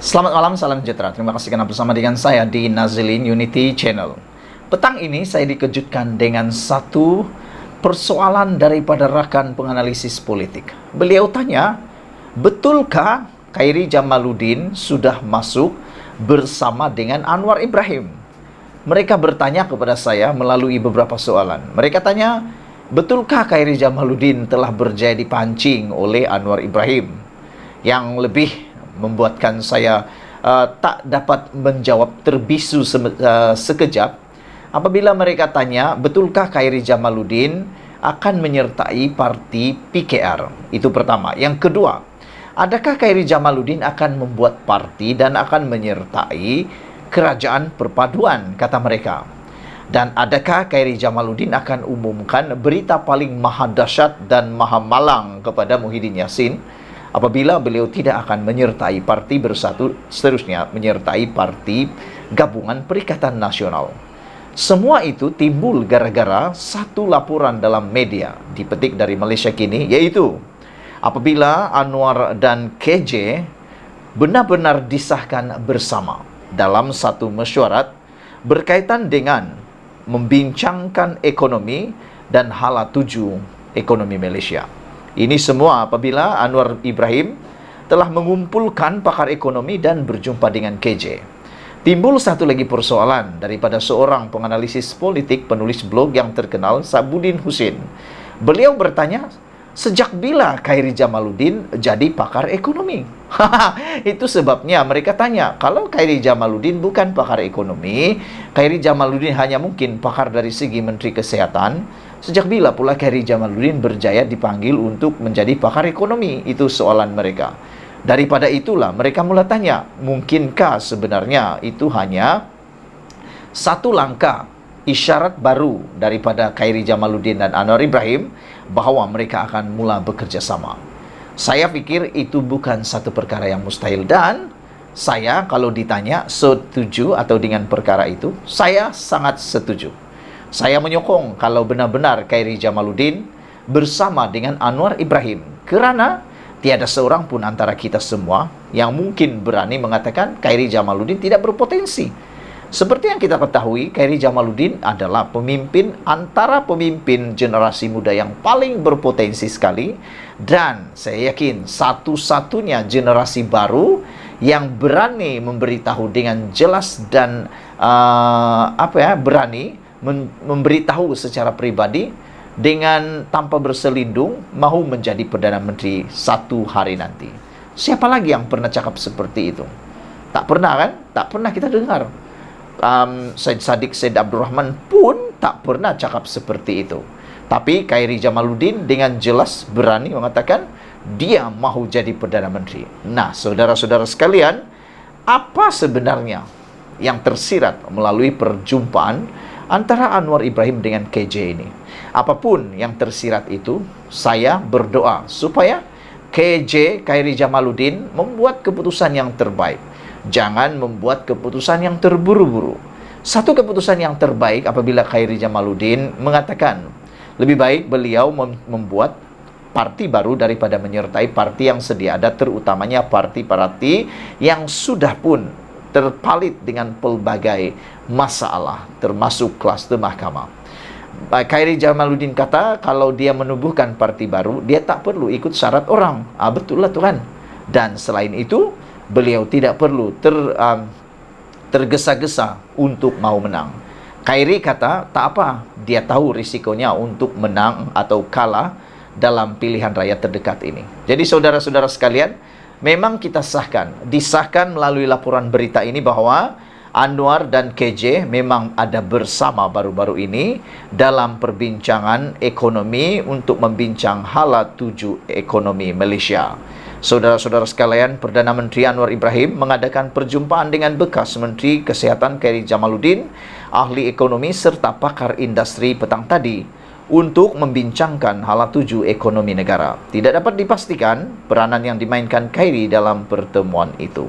Selamat malam, salam sejahtera. Terima kasih karena bersama dengan saya di Nazilin Unity Channel. Petang ini saya dikejutkan dengan satu persoalan daripada rakan penganalisis politik. Beliau tanya, betulkah Khairi Jamaluddin sudah masuk bersama dengan Anwar Ibrahim? Mereka bertanya kepada saya melalui beberapa soalan. Mereka tanya, betulkah Khairi Jamaluddin telah berjaya dipancing oleh Anwar Ibrahim? Yang lebih membuatkan saya tak dapat menjawab, terbisu sekejap apabila mereka tanya, betulkah Khairi Jamaluddin akan menyertai parti PKR? Itu pertama. Yang kedua, adakah Khairi Jamaluddin akan membuat parti dan akan menyertai kerajaan perpaduan, kata mereka? Dan adakah Khairi Jamaluddin akan umumkan berita paling maha dahsyat dan maha malang kepada Muhyiddin Yassin apabila beliau tidak akan menyertai Parti Bersatu, seterusnya menyertai Parti Gabungan Perikatan Nasional? Semua itu timbul gara-gara satu laporan dalam media dipetik dari Malaysia Kini, yaitu apabila Anwar dan KJ benar-benar disahkan bersama dalam satu mesyuarat berkaitan dengan membincangkan ekonomi dan hala tuju ekonomi Malaysia. Ini semua apabila Anwar Ibrahim telah mengumpulkan pakar ekonomi dan berjumpa dengan KJ. Timbul satu lagi persoalan daripada seorang penganalisis politik, penulis blog yang terkenal, Sabudin Husin. Beliau bertanya, sejak bila Khairi Jamaluddin jadi pakar ekonomi? Itu sebabnya mereka tanya, kalau Khairi Jamaluddin bukan pakar ekonomi, Khairi Jamaluddin hanya mungkin pakar dari segi Menteri Kesehatan, sejak bila pula Khairi Jamaluddin berjaya dipanggil untuk menjadi pakar ekonomi? Itu soalan mereka. Daripada itulah mereka mula tanya, mungkinkah sebenarnya itu hanya satu langkah isyarat baru daripada Khairi Jamaluddin dan Anwar Ibrahim bahawa mereka akan mula bekerja sama? Saya fikir itu bukan satu perkara yang mustahil, dan saya kalau ditanya setuju atau dengan perkara itu, saya sangat setuju. Saya menyokong kalau benar-benar Khairi Jamaluddin bersama dengan Anwar Ibrahim, kerana tiada seorang pun antara kita semua yang mungkin berani mengatakan Khairi Jamaluddin tidak berpotensi. Seperti yang kita ketahui, Khairi Jamaluddin adalah pemimpin antara pemimpin generasi muda yang paling berpotensi sekali, dan saya yakin satu-satunya generasi baru yang berani memberitahu dengan jelas dan berani memberitahu secara pribadi dengan tanpa berselindung mahu menjadi Perdana Menteri satu hari nanti. Siapa lagi yang pernah cakap seperti itu? Tak pernah, kan? Tak pernah kita dengar. Syed Saddiq Syed Abdul Rahman pun tak pernah cakap seperti itu. Tapi Khairi Jamaluddin dengan jelas berani mengatakan dia mahu jadi Perdana Menteri. Nah, saudara-saudara sekalian, apa sebenarnya yang tersirat melalui perjumpaan antara Anwar Ibrahim dengan KJ ini? Apapun yang tersirat itu, saya berdoa supaya KJ, Khairi Jamaluddin, membuat keputusan yang terbaik. Jangan membuat keputusan yang terburu-buru. Satu keputusan yang terbaik apabila Khairi Jamaluddin mengatakan lebih baik beliau membuat parti baru daripada menyertai parti yang sedia ada, terutamanya parti-parti yang sudah pun terpalit dengan pelbagai masalah, termasuk kluster mahkamah. Khairi Jamaluddin kata kalau dia menubuhkan parti baru, dia tak perlu ikut syarat orang. Betul lah tu kan. Dan selain itu, beliau tidak perlu tergesa-gesa untuk mau menang. Khairi kata tak apa, dia tahu risikonya untuk menang atau kalah dalam pilihan raya terdekat ini. Jadi saudara-saudara sekalian, memang kita disahkan melalui laporan berita ini bahawa Anwar dan KJ memang ada bersama baru-baru ini dalam perbincangan ekonomi untuk membincang hala tuju ekonomi Malaysia. Saudara-saudara sekalian, Perdana Menteri Anwar Ibrahim mengadakan perjumpaan dengan bekas Menteri Kesihatan Khairi Jamaluddin, ahli ekonomi serta pakar industri petang tadi untuk membincangkan hala tuju ekonomi negara. Tidak dapat dipastikan peranan yang dimainkan Khairi dalam pertemuan itu.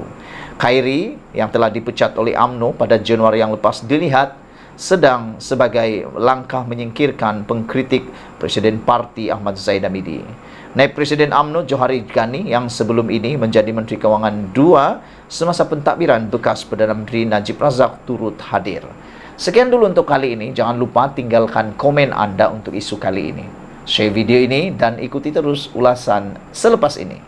Khairi yang telah dipecat oleh UMNO pada Januari yang lepas dilihat sedang sebagai langkah menyingkirkan pengkritik Presiden Parti Ahmad Zaid Hamidi. Naib Presiden UMNO Johari Ghani yang sebelum ini menjadi Menteri Kewangan II semasa pentadbiran bekas Perdana Menteri Najib Razak turut hadir. Sekian dulu untuk kali ini. Jangan lupa tinggalkan komen anda untuk isu kali ini. Share video ini dan ikuti terus ulasan selepas ini.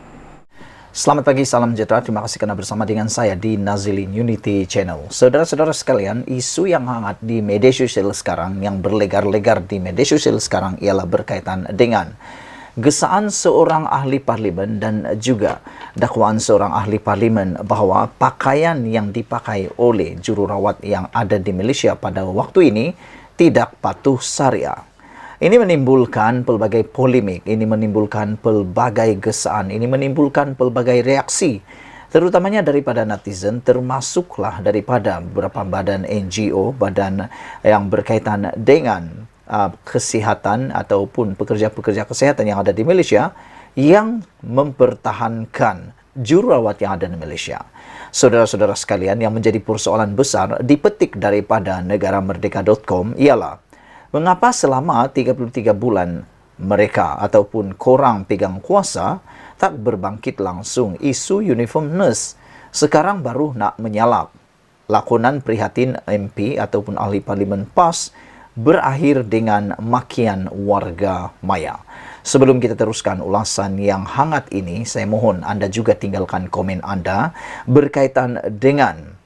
Selamat pagi, salam sejahtera. Terima kasih kerana bersama dengan saya di Nazilin Unity Channel. Saudara-saudara sekalian, isu yang hangat di media sosial sekarang, yang berlegar-legar di media sosial sekarang ialah berkaitan dengan gesaan seorang ahli parlimen dan juga dakwaan seorang ahli parlimen bahawa pakaian yang dipakai oleh jururawat yang ada di Malaysia pada waktu ini tidak patuh syariah. Ini menimbulkan pelbagai polemik, ini menimbulkan pelbagai gesaan, ini menimbulkan pelbagai reaksi, terutamanya daripada netizen, termasuklah daripada beberapa badan NGO, badan yang berkaitan dengan kesihatan ataupun pekerja-pekerja kesihatan yang ada di Malaysia yang mempertahankan jururawat yang ada di Malaysia. Saudara-saudara sekalian, yang menjadi persoalan besar dipetik daripada negaramerdeka.com ialah mengapa selama 33 bulan mereka ataupun korang pegang kuasa tak berbangkit langsung isu uniform nurse, sekarang baru nak menyalap. Lakonan prihatin MP ataupun ahli parlimen PAS berakhir dengan makian warga maya. Sebelum kita teruskan ulasan yang hangat ini, saya mohon anda juga tinggalkan komen anda berkaitan dengan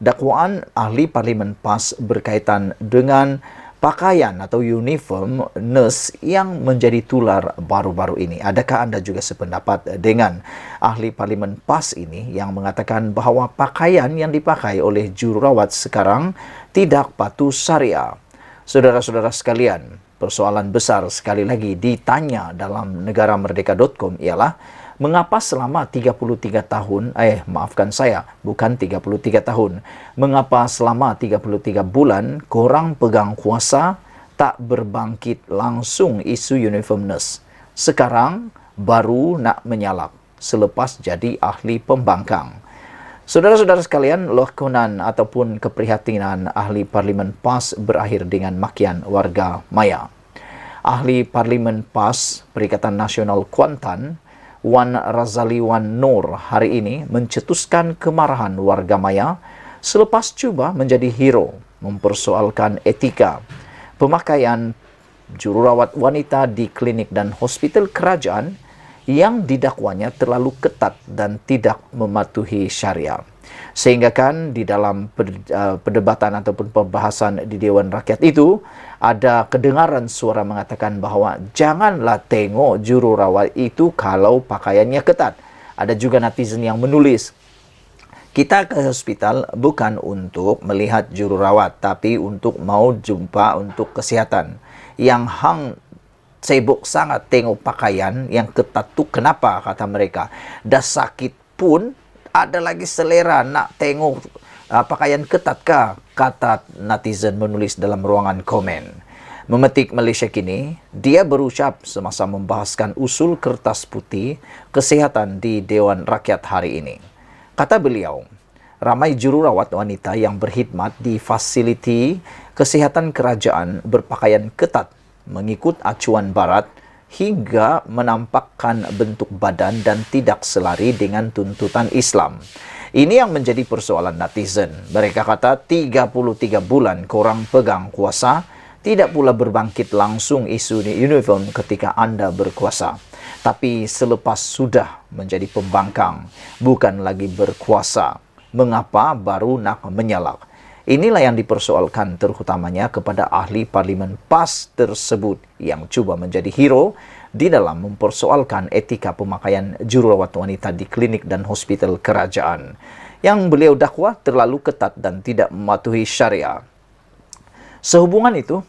dakwaan ahli parlimen PAS berkaitan dengan pakaian atau uniform nurse yang menjadi tular baru-baru ini. Adakah anda juga sependapat dengan ahli parlimen PAS ini yang mengatakan bahawa pakaian yang dipakai oleh jururawat sekarang tidak patuh syariah? Saudara-saudara sekalian, persoalan besar sekali lagi ditanya dalam negaramerdeka.com ialah mengapa selama 33 tahun, bukan 33 tahun, mengapa selama 33 bulan korang pegang kuasa tak berbangkit langsung isu uniform nurse. Sekarang baru nak menyalap selepas jadi ahli pembangkang. Saudara-saudara sekalian, lakonan ataupun keprihatinan ahli parlimen PAS berakhir dengan makian warga maya. Ahli parlimen PAS Perikatan Nasional Kuantan, Wan Razali Wan Nur, hari ini mencetuskan kemarahan warga maya selepas cuba menjadi hero mempersoalkan etika pemakaian jururawat wanita di klinik dan hospital kerajaan yang didakwanya terlalu ketat dan tidak mematuhi syariah. Sehingga kan di dalam perdebatan ataupun pembahasan di Dewan Rakyat itu ada kedengaran suara mengatakan bahawa janganlah tengok jururawat itu kalau pakaiannya ketat. Ada juga netizen yang menulis, kita ke hospital bukan untuk melihat jururawat tapi untuk mau jumpa untuk kesihatan. Yang hang sibuk sangat tengok pakaian yang ketat tu kenapa, kata mereka. Dah sakit pun ada lagi selera nak tengok pakaian ketat kah, kata netizen menulis dalam ruangan komen. Memetik Malaysia Kini, dia berucap semasa membahaskan usul kertas putih kesihatan di Dewan Rakyat hari ini. Kata beliau, ramai jururawat wanita yang berkhidmat di fasiliti kesihatan kerajaan berpakaian ketat mengikut acuan barat hingga menampakkan bentuk badan dan tidak selari dengan tuntutan Islam. Ini yang menjadi persoalan netizen. Mereka kata 33 bulan korang pegang kuasa, tidak pula berbangkit langsung isu uniform ketika anda berkuasa. Tapi selepas sudah menjadi pembangkang, bukan lagi berkuasa, mengapa baru nak menyalak? Inilah yang dipersoalkan terutamanya kepada ahli parlimen PAS tersebut yang cuba menjadi hero di dalam mempersoalkan etika pemakaian jururawat wanita di klinik dan hospital kerajaan yang beliau dakwa terlalu ketat dan tidak mematuhi syariah. Sehubungan itu,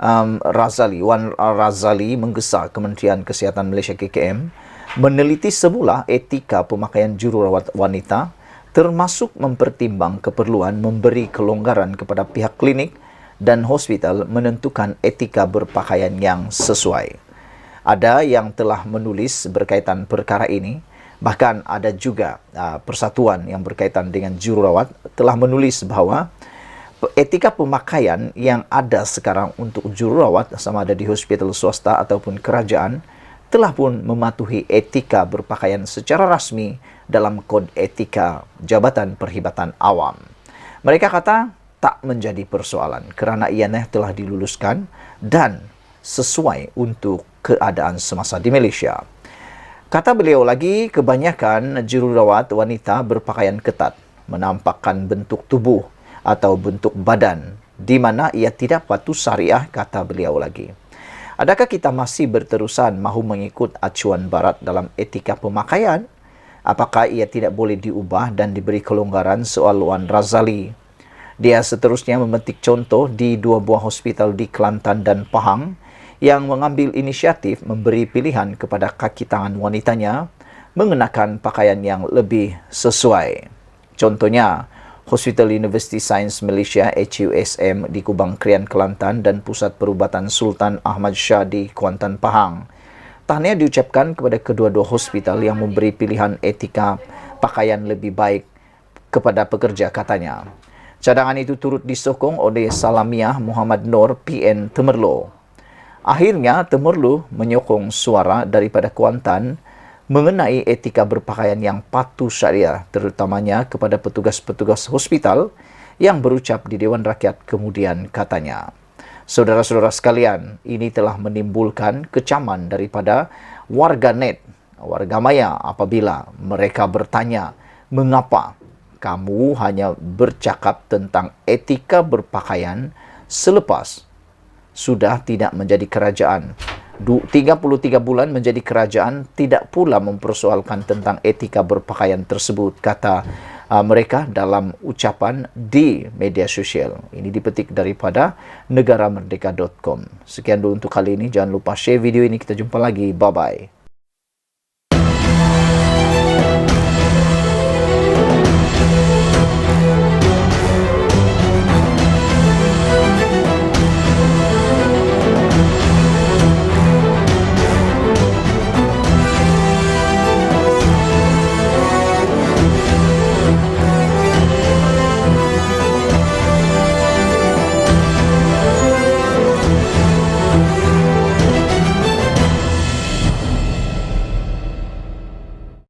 Wan Razali menggesa Kementerian Kesihatan Malaysia KKM meneliti semula etika pemakaian jururawat wanita termasuk mempertimbang keperluan memberi kelonggaran kepada pihak klinik dan hospital menentukan etika berpakaian yang sesuai. Ada yang telah menulis berkaitan perkara ini, bahkan ada juga persatuan yang berkaitan dengan jururawat telah menulis bahawa etika pemakaian yang ada sekarang untuk jururawat sama ada di hospital swasta ataupun kerajaan telah pun mematuhi etika berpakaian secara rasmi dalam Kod Etika Jabatan Perhibatan Awam. Mereka kata tak menjadi persoalan kerana ianya telah diluluskan dan sesuai untuk keadaan semasa di Malaysia. Kata beliau lagi, kebanyakan jururawat wanita berpakaian ketat, menampakkan bentuk tubuh atau bentuk badan di mana ia tidak patuh syariah, kata beliau lagi. Adakah kita masih berterusan mahu mengikut acuan barat dalam etika pemakaian? Apakah ia tidak boleh diubah dan diberi kelonggaran, soal Wan Razali. Dia seterusnya memetik contoh di 2 buah hospital di Kelantan dan Pahang yang mengambil inisiatif memberi pilihan kepada kaki tangan wanitanya mengenakan pakaian yang lebih sesuai. Contohnya, Hospital University Sains Malaysia HUSM di Kubang Krian, Kelantan dan Pusat Perubatan Sultan Ahmad Shah di Kuantan, Pahang. Tahniah diucapkan kepada kedua-dua hospital yang memberi pilihan etika pakaian lebih baik kepada pekerja, katanya. Cadangan itu turut disokong oleh Salamiah Muhammad Nur PN Temerloh. Akhirnya, Temerloh menyokong suara daripada Kuantan mengenai etika berpakaian yang patuh syariah, terutamanya kepada petugas-petugas hospital yang berucap di Dewan Rakyat kemudian, katanya. Saudara-saudara sekalian, ini telah menimbulkan kecaman daripada warga maya apabila mereka bertanya, mengapa kamu hanya bercakap tentang etika berpakaian selepas sudah tidak menjadi kerajaan. 33 bulan menjadi kerajaan, tidak pula mempersoalkan tentang etika berpakaian tersebut, kata mereka dalam ucapan di media sosial. Ini dipetik daripada negaramerdeka.com. Sekian dulu untuk kali ini. Jangan lupa share video ini. Kita jumpa lagi. Bye-bye.